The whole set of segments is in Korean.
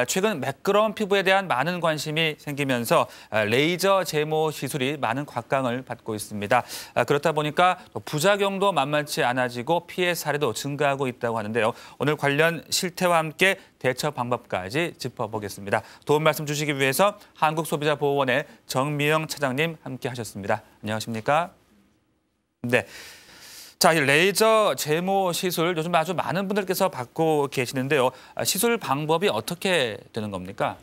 최근 매끄러운 피부에 대한 많은 관심이 생기면서 레이저 제모 시술이 많은 곽광을 받고 있습니다. 그렇다 보니까 부작용도 만만치 않아지고 피해 사례도 증가하고 있다고 하는데요. 오늘 관련 실태와 함께 대처 방법까지 짚어보겠습니다. 도움 말씀 주시기 위해서 한국소비자보호원의 정미영 차장님 함께하셨습니다. 안녕하십니까? 네. 자, 이 레이저 제모 시술 요즘 아주 많은 분들께서 받고 계시는데요. 시술 방법이 어떻게 되는 겁니까?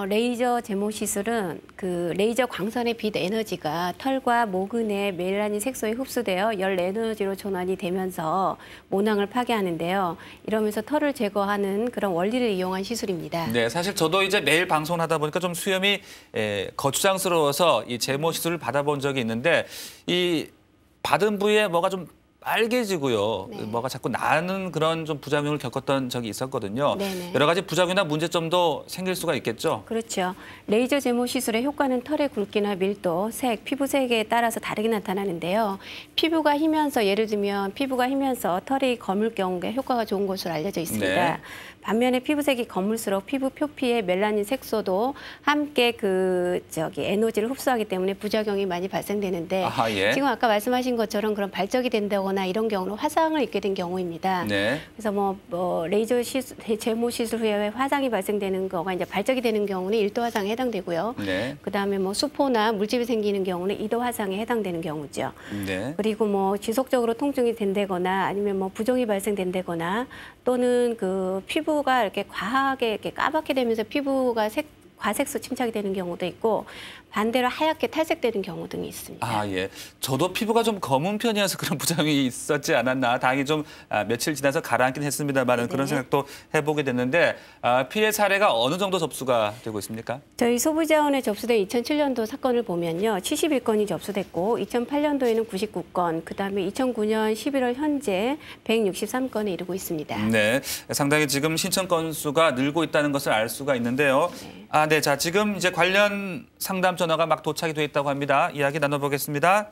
레이저 제모 시술은 그 레이저 광선의 빛 에너지가 털과 모근의 멜라닌 색소에 흡수되어 열 에너지로 전환이 되면서 모낭을 파괴하는데요. 이러면서 털을 제거하는 그런 원리를 이용한 시술입니다. 네, 사실 저도 이제 매일 방송을 하다 보니까 좀 수염이 거추장스러워서 이 제모 시술을 받아본 적이 있는데 이 받은 부위에 뭐가 좀 빨개지고요. 네. 뭐가 자꾸 나는 그런 좀 부작용을 겪었던 적이 있었거든요. 네네. 여러 가지 부작용이나 문제점도 생길 수가 있겠죠? 그렇죠. 레이저 제모 시술의 효과는 털의 굵기나 밀도, 색, 피부색에 따라서 다르게 나타나는데요. 피부가 희면서 예를 들면 피부가 희면서 털이 검을 경우에 효과가 좋은 것으로 알려져 있습니다. 네. 반면에 피부색이 검을수록 피부 표피의 멜라닌 색소도 함께 에너지를 흡수하기 때문에 부작용이 많이 발생되는데 예. 지금 아까 말씀하신 것처럼 그런 발적이 된다거나 이런 경우는 화상을 입게 된 경우입니다. 네. 그래서 레이저 제모 시술 후에 화상이 발생되는 거가 이제 발적이 되는 경우는 1도 화상에 해당되고요. 네. 그다음에 수포나 물집이 생기는 경우는 2도 화상에 해당되는 경우죠. 네. 그리고 지속적으로 통증이 된다거나 아니면 부종이 발생된다거나 또는 그 피부가 이렇게 과하게 이렇게 까맣게 되면서 피부가 과색소 침착이 되는 경우도 있고 반대로 하얗게 탈색되는 경우 등이 있습니다. 예. 저도 피부가 좀 검은 편이어서 그런 부작용이 있었지 않았나. 다행히 좀 며칠 지나서 가라앉긴 했습니다만 그런 생각도 해보게 됐는데 피해 사례가 어느 정도 접수가 되고 있습니까? 저희 소비자원에 접수된 2007년도 사건을 보면요. 71건이 접수됐고 2008년도에는 99건, 그다음에 2009년 11월 현재 163건에 이르고 있습니다. 네, 상당히 지금 신청 건수가 늘고 있다는 것을 알 수가 있는데요. 네. 네, 자 지금 이제 관련 상담 전화가 막 도착이 돼 있다고 합니다. 이야기 나눠보겠습니다.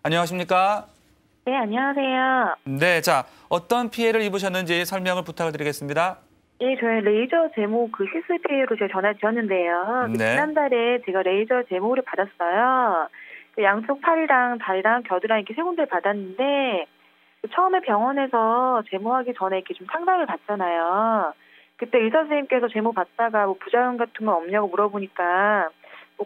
안녕하십니까? 네, 안녕하세요. 네, 자 어떤 피해를 입으셨는지 설명을 부탁을 드리겠습니다. 네, 저희 레이저 제모 시술 피해로 제가 전화 드렸는데요. 네. 지난달에 제가 레이저 제모를 받았어요. 양쪽 팔이랑 다리랑 겨드랑이 이렇게 세 군데를 받았는데 처음에 병원에서 제모하기 전에 이렇게 좀 상담을 받잖아요. 그때 의사 선생님께서 제모 받다가 부작용 같은 건 없냐고 물어보니까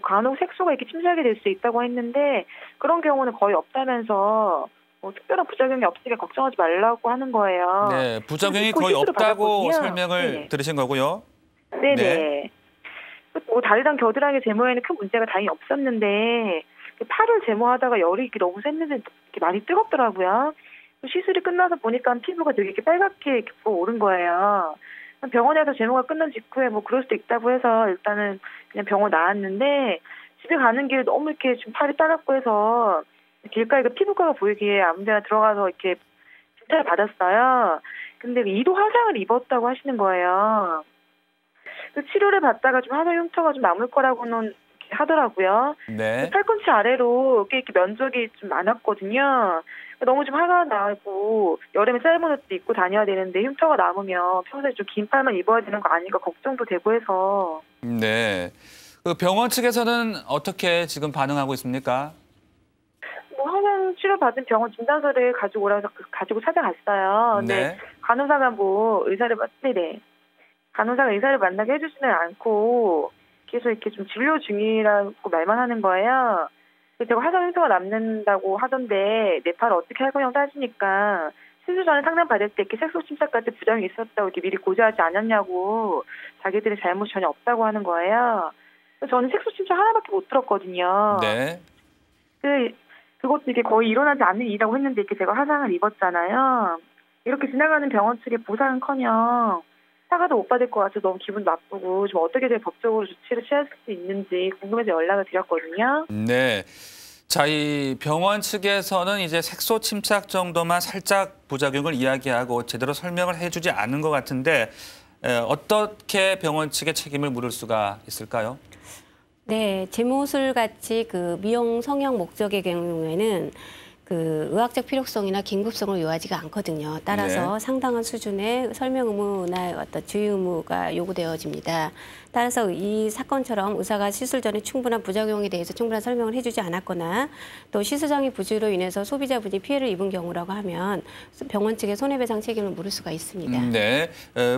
간혹 색소가 이렇게 침착이 될 수 있다고 했는데 그런 경우는 거의 없다면서 특별한 부작용이 없으니까 걱정하지 말라고 하는 거예요. 네, 부작용이 거의 없다고 설명을 들으신 거고요. 네네. 네. 다리랑 겨드랑이 제모에는 큰 문제가 다행히 없었는데 팔을 제모하다가 열이 이렇게 너무 샜는데 이렇게 많이 뜨겁더라고요. 시술이 끝나서 보니까 피부가 되게 이렇게 빨갛게 이렇게 오른 거예요. 병원에서 제모가 끝난 직후에 그럴 수도 있다고 해서 일단은 그냥 병원 나왔는데 집에 가는 길에 너무 이렇게 좀 팔이 따갑고 해서 길가에 피부과가 보이기에 아무 데나 들어가서 이렇게 진찰을 받았어요. 근데 2도 화상을 입었다고 하시는 거예요. 치료를 받다가 좀 화상 흉터가 좀 남을 거라고는 하더라고요. 네. 팔꿈치 아래로 이렇게 면적이 좀 많았거든요. 너무 좀 화가 나고 여름에 짧은 옷도 입고 다녀야 되는데 흉터가 남으면 평소에 좀 긴 팔만 입어야 되는 거 아닌가 걱정도 되고 해서. 네. 그 병원 측에서는 어떻게 지금 반응하고 있습니까? 화상 치료받은 병원 진단서를 가지고 오라고 가지고 찾아갔어요. 근데 네. 간호사가 간호사가 의사를 만나게 해주지는 않고 계속 이렇게 좀 진료 중이라고 말만 하는 거예요. 제가 화상 흉터가 남는다고 하던데 내 팔을 어떻게 할 거냐고 따지니까 시술 전에 상담 받을 때 이렇게 색소 침착 같은 부작용이 있었다고 이렇게 미리 고지하지 않았냐고 자기들의 잘못이 전혀 없다고 하는 거예요. 저는 색소 침착 하나밖에 못 들었거든요. 네. 그것도 이게 거의 일어나지 않는 일이라고 했는데 이렇게 제가 화상을 입었잖아요. 이렇게 지나가는 병원 측의 보상은커녕 사과도 못 받을 것 같아서 너무 기분 나쁘고 좀 어떻게 된 법적으로 조치를 취할 수 있는지 궁금해서 연락을 드렸거든요. 네. 자, 이 병원 측에서는 이제 색소 침착 정도만 살짝 부작용을 이야기하고 제대로 설명을 해주지 않은 것 같은데 어떻게 병원 측의 책임을 물을 수가 있을까요? 네, 제모술 같이 미용 성형 목적의 경우에는 그 의학적 필요성이나 긴급성을 요하지가 않거든요. 따라서 네. 상당한 수준의 설명 의무나 어떤 주의 의무가 요구되어집니다. 따라서 이 사건처럼 의사가 시술 전에 충분한 부작용에 대해서 충분한 설명을 해주지 않았거나 또 시술장의 부주의로 인해서 소비자분이 피해를 입은 경우라고 하면 병원 측에 손해배상 책임을 물을 수가 있습니다. 네.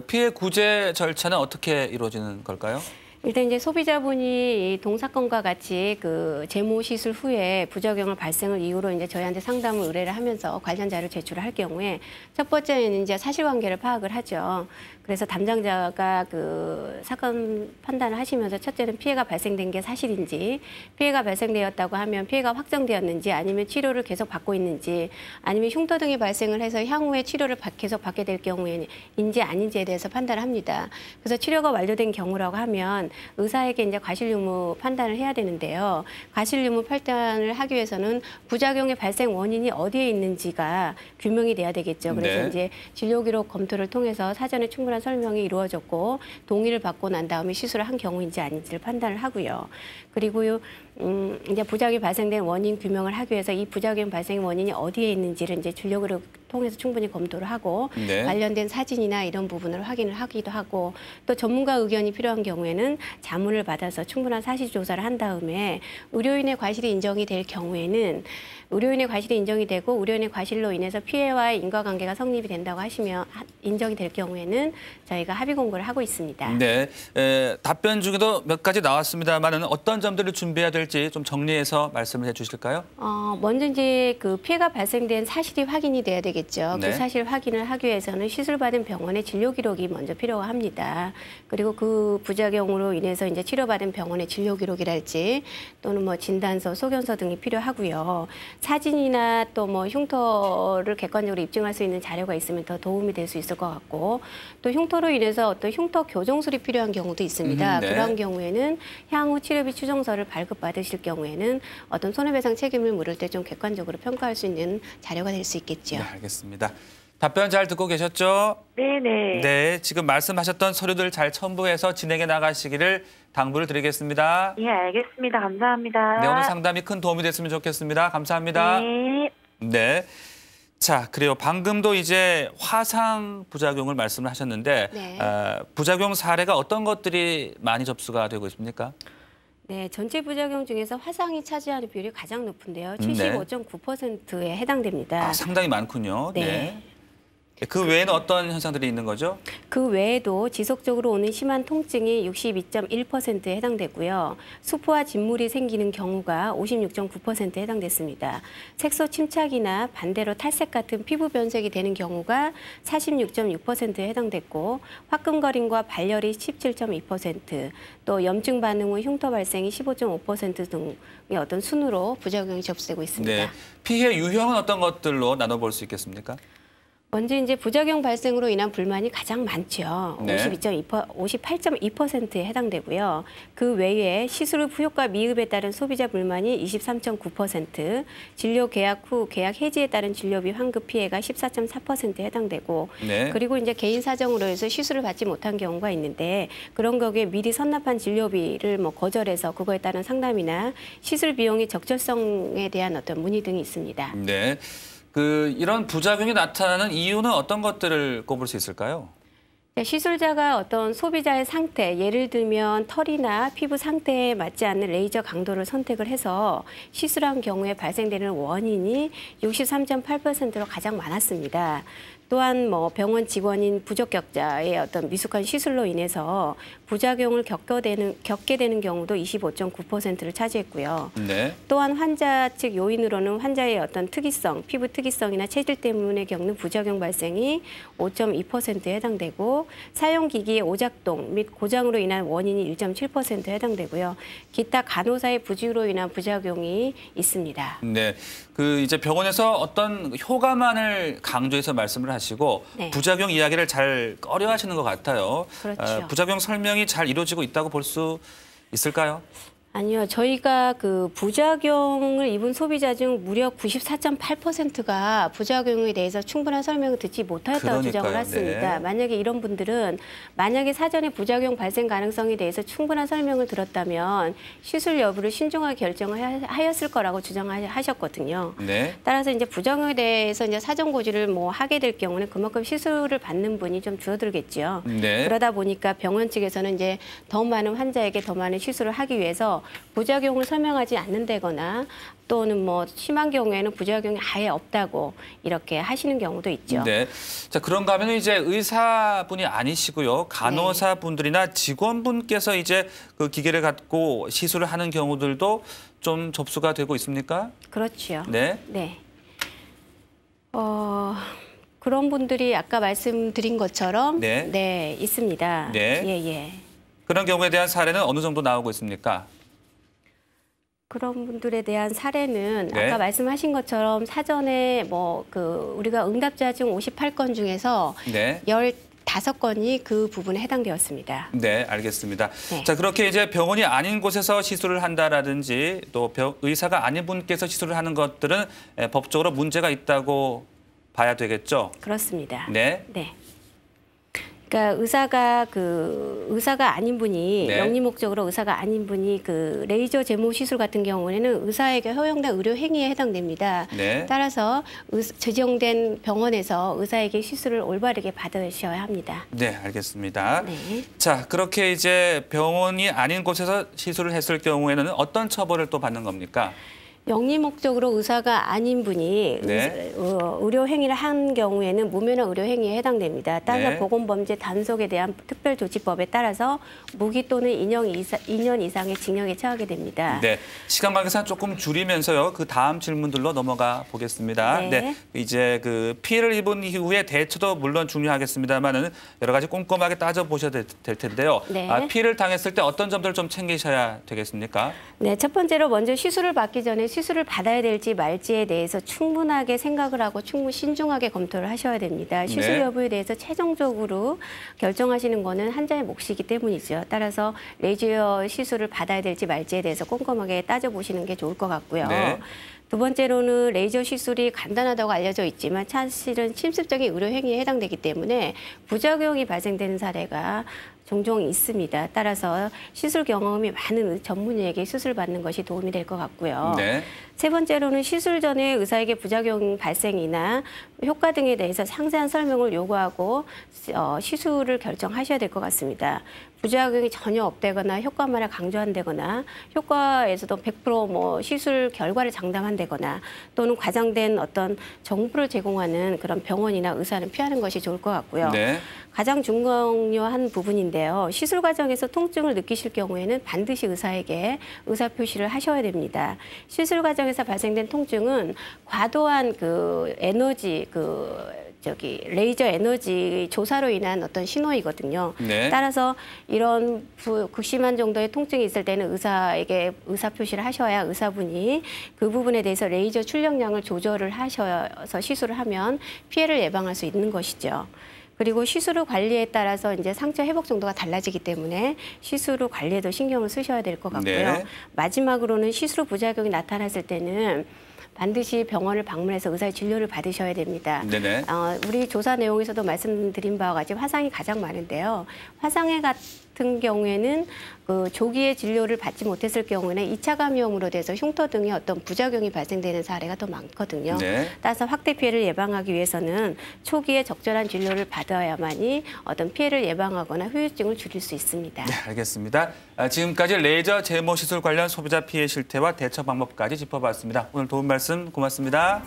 피해 구제 절차는 어떻게 이루어지는 걸까요? 일단 이제 소비자분이 이 동사건과 같이 그 제모 시술 후에 부작용을 발생을 이유로 이제 저희한테 상담을 의뢰를 하면서 관련 자료를 제출을 할 경우에 첫 번째는 이제 사실관계를 파악을 하죠. 그래서 담당자가 그 사건 판단을 하시면서 첫째는 피해가 발생된 게 사실인지, 피해가 발생되었다고 하면 피해가 확정되었는지, 아니면 치료를 계속 받고 있는지, 아니면 흉터 등이 발생을 해서 향후에 치료를 계속 받게 될 경우에인지 아닌지에 대해서 판단을 합니다. 그래서 치료가 완료된 경우라고 하면 의사에게 이제 과실 유무 판단을 해야 되는데요. 과실 유무 판단을 하기 위해서는 부작용의 발생 원인이 어디에 있는지가 규명이 돼야 되겠죠. 그래서 네. 이제 진료 기록 검토를 통해서 사전에 충분한 설명이 이루어졌고 동의를 받고 난 다음에 시술을 한 경우인지 아닌지를 판단을 하고요. 그리고요. 이제 부작용이 발생된 원인 규명을 하기 위해서 이 부작용 발생 원인이 어디에 있는지를 이제 진료 기록 통해서 충분히 검토를 하고 네. 관련된 사진이나 이런 부분을 확인을 하기도 하고 또 전문가 의견이 필요한 경우에는 자문을 받아서 충분한 사실 조사를 한 다음에 의료인의 과실이 인정이 될 경우에는 의료인의 과실이 인정이 되고 의료인의 과실로 인해서 피해와의 인과관계가 성립이 된다고 하시면 인정이 될 경우에는 저희가 합의 공고를 하고 있습니다. 네. 답변 중에도 몇 가지 나왔습니다만은 어떤 점들을 준비해야 될지 좀 정리해서 말씀을 해주실까요? 먼저 이제 그 피해가 발생된 사실이 확인이 돼야 되겠죠. 네. 그 사실 확인을 하기 위해서는 시술받은 병원의 진료 기록이 먼저 필요합니다. 그리고 그 부작용으로 인해서 이제 치료받은 병원의 진료 기록이랄지 또는 뭐 진단서, 소견서 등이 필요하고요. 사진이나 또 뭐 흉터를 객관적으로 입증할 수 있는 자료가 있으면 더 도움이 될 수 있을 것 같고 또 흉터로 인해서 어떤 흉터 교정술이 필요한 경우도 있습니다. 네. 그런 경우에는 향후 치료비 추정서를 발급받으실 경우에는 어떤 손해배상 책임을 물을 때 좀 객관적으로 평가할 수 있는 자료가 될 수 있겠죠. 네, 알겠습니다. 답변 잘 듣고 계셨죠? 네네. 네, 지금 말씀하셨던 서류들 잘 첨부해서 진행해 나가시기를 당부를 드리겠습니다. 예, 알겠습니다. 감사합니다. 네, 오늘 상담이 큰 도움이 됐으면 좋겠습니다. 감사합니다. 네. 네. 자, 그래요. 방금도 이제 화상 부작용을 말씀을 하셨는데 네. 부작용 사례가 어떤 것들이 많이 접수가 되고 있습니까? 네, 전체 부작용 중에서 화상이 차지하는 비율이 가장 높은데요. 네. 75.9%에 해당됩니다. 상당히 많군요. 네. 그 외에는 어떤 현상들이 있는 거죠? 그 외에도 지속적으로 오는 심한 통증이 62.1%에 해당되고요. 수포와 진물이 생기는 경우가 56.9%에 해당됐습니다. 색소 침착이나 반대로 탈색 같은 피부 변색이 되는 경우가 46.6%에 해당됐고 화끈거림과 발열이 17.2%, 또 염증 반응 후 흉터 발생이 15.5% 등의 어떤 순으로 부작용이 접수되고 있습니다. 네. 피해 유형은 어떤 것들로 나눠볼 수 있겠습니까? 먼저 이제 부작용 발생으로 인한 불만이 가장 많죠. 네. 58.2%에 해당되고요. 그 외에 시술 후 후효과 미흡에 따른 소비자 불만이 23.9%, 진료 계약 후 계약 해지에 따른 진료비 환급 피해가 14.4%에 해당되고, 네. 그리고 이제 개인 사정으로 해서 시술을 받지 못한 경우가 있는데 그런 경우에 미리 선납한 진료비를 뭐 거절해서 그거에 따른 상담이나 시술 비용의 적절성에 대한 어떤 문의 등이 있습니다. 네. 이런 부작용이 나타나는 이유는 어떤 것들을 꼽을 수 있을까요? 시술자가 어떤 소비자의 상태, 예를 들면 털이나 피부 상태에 맞지 않는 레이저 강도를 선택을 해서 시술한 경우에 발생되는 원인이 63.8%로 가장 많았습니다. 또한 뭐 병원 직원인 부적격자의 어떤 미숙한 시술로 인해서 부작용을 겪게 되는 경우도 25.9%를 차지했고요. 네. 또한 환자 측 요인으로는 환자의 어떤 특이성, 피부 특이성이나 체질 때문에 겪는 부작용 발생이 5.2%에 해당되고 사용기기의 오작동 및 고장으로 인한 원인이 1.7%에 해당되고요. 기타 간호사의 부주의로 인한 부작용이 있습니다. 네. 이제 병원에서 어떤 효과만을 강조해서 말씀을 하시고 네. 부작용 이야기를 잘 꺼려하시는 것 같아요. 그렇죠. 부작용 설명이 잘 이루어지고 있다고 볼 수 있을까요? 아니요, 저희가 그 부작용을 입은 소비자 중 무려 94.8%가 부작용에 대해서 충분한 설명을 듣지 못하였다고 주장을 했습니다. 네. 만약에 이런 분들은 만약에 사전에 부작용 발생 가능성에 대해서 충분한 설명을 들었다면 시술 여부를 신중하게 결정을 하였을 거라고 주장하셨거든요. 네. 따라서 이제 부작용에 대해서 이제 사전 고지를 뭐 하게 될 경우는 그만큼 시술을 받는 분이 좀 줄어들겠죠. 네. 그러다 보니까 병원 측에서는 이제 더 많은 환자에게 더 많은 시술을 하기 위해서 부작용을 설명하지 않는다거나 또는 뭐 심한 경우에는 부작용이 아예 없다고 이렇게 하시는 경우도 있죠. 네. 자, 그런가 하면 이제 의사분이 아니시고요. 간호사분들이나 직원분께서 이제 그 기계를 갖고 시술을 하는 경우들도 좀 접수가 되고 있습니까? 그렇죠. 네. 네. 그런 분들이 아까 말씀드린 것처럼 네. 있습니다. 네. 예. 그런 경우에 대한 사례는 어느 정도 나오고 있습니까? 그런 분들에 대한 사례는 네. 아까 말씀하신 것처럼 사전에 뭐 그 우리가 응답자 중 58건 중에서 네. 15건이 그 부분에 해당되었습니다. 네, 알겠습니다. 네. 자, 그렇게 이제 병원이 아닌 곳에서 시술을 한다라든지 또 의사가 아닌 분께서 시술을 하는 것들은 법적으로 문제가 있다고 봐야 되겠죠? 그렇습니다. 네. 네. 그러니까 의사가 아닌 분이 네. 영리 목적으로 의사가 아닌 분이 그 레이저 제모 시술 같은 경우에는 의사에게 허용된 의료 행위에 해당됩니다. 네. 따라서 지정된 병원에서 의사에게 시술을 올바르게 받으셔야 합니다. 네, 알겠습니다. 네. 자, 그렇게 이제 병원이 아닌 곳에서 시술을 했을 경우에는 어떤 처벌을 또 받는 겁니까? 영리 목적으로 의사가 아닌 분이 네. 의료 행위를 한 경우에는 무면허 의료 행위에 해당됩니다. 따라서 네. 보건범죄 단속에 대한 특별조치법에 따라서 무기 또는 2년 이상의 징역에 처하게 됩니다. 네, 시간 관계상 조금 줄이면서요. 그 다음 질문들로 넘어가 보겠습니다. 네. 이제 그 피해를 입은 이후에 대처도 물론 중요하겠습니다만은 여러 가지 꼼꼼하게 따져 보셔야 될 텐데요. 네. 피해를 당했을 때 어떤 점들을 좀 챙기셔야 되겠습니까? 네, 첫 번째로 먼저 시술을 받기 전에 시술을 받아야 될지 말지에 대해서 충분하게 생각을 하고 신중하게 검토를 하셔야 됩니다. 시술 네. 여부에 대해서 최종적으로 결정하시는 거는 환자의 몫이기 때문이죠. 따라서 레이저 시술을 받아야 될지 말지에 대해서 꼼꼼하게 따져보시는 게 좋을 것 같고요. 네. 두 번째로는 레이저 시술이 간단하다고 알려져 있지만 사실은 침습적인 의료 행위에 해당되기 때문에 부작용이 발생되는 사례가 종종 있습니다. 따라서 시술 경험이 많은 전문의에게 수술 받는 것이 도움이 될 것 같고요. 네. 세 번째로는 시술 전에 의사에게 부작용 발생이나 효과 등에 대해서 상세한 설명을 요구하고 시술을 결정하셔야 될 것 같습니다. 부작용이 전혀 없다거나 효과만을 강조한다거나 효과에서도 100% 시술 결과를 장담한다거나 또는 과장된 어떤 정보를 제공하는 그런 병원이나 의사는 피하는 것이 좋을 것 같고요. 네. 가장 중요한 부분인데요. 시술 과정에서 통증을 느끼실 경우에는 반드시 의사에게 의사 표시를 하셔야 됩니다. 시술 과정에서 발생된 통증은 과도한 레이저 에너지 조사로 인한 어떤 신호이거든요. 네. 따라서 이런 극심한 정도의 통증이 있을 때는 의사에게 의사 표시를 하셔야 의사분이 그 부분에 대해서 레이저 출력량을 조절을 하셔서 시술을 하면 피해를 예방할 수 있는 것이죠. 그리고 시술 후 관리에 따라서 이제 상처 회복 정도가 달라지기 때문에 시술 후 관리에도 신경을 쓰셔야 될 것 같고요. 네. 마지막으로는 시술 후 부작용이 나타났을 때는 반드시 병원을 방문해서 의사의 진료를 받으셔야 됩니다. 네네. 우리 조사 내용에서도 말씀드린 바와 같이 화상이 가장 많은데요. 화상에 같은 경우에는 그 조기에 진료를 받지 못했을 경우에는 2차 감염으로 돼서 흉터 등의 어떤 부작용이 발생되는 사례가 더 많거든요. 네. 따라서 확대 피해를 예방하기 위해서는 초기에 적절한 진료를 받아야만이 어떤 피해를 예방하거나 후유증을 줄일 수 있습니다. 네, 알겠습니다. 지금까지 레이저 제모 시술 관련 소비자 피해 실태와 대처 방법까지 짚어봤습니다. 오늘 도움 말씀 고맙습니다.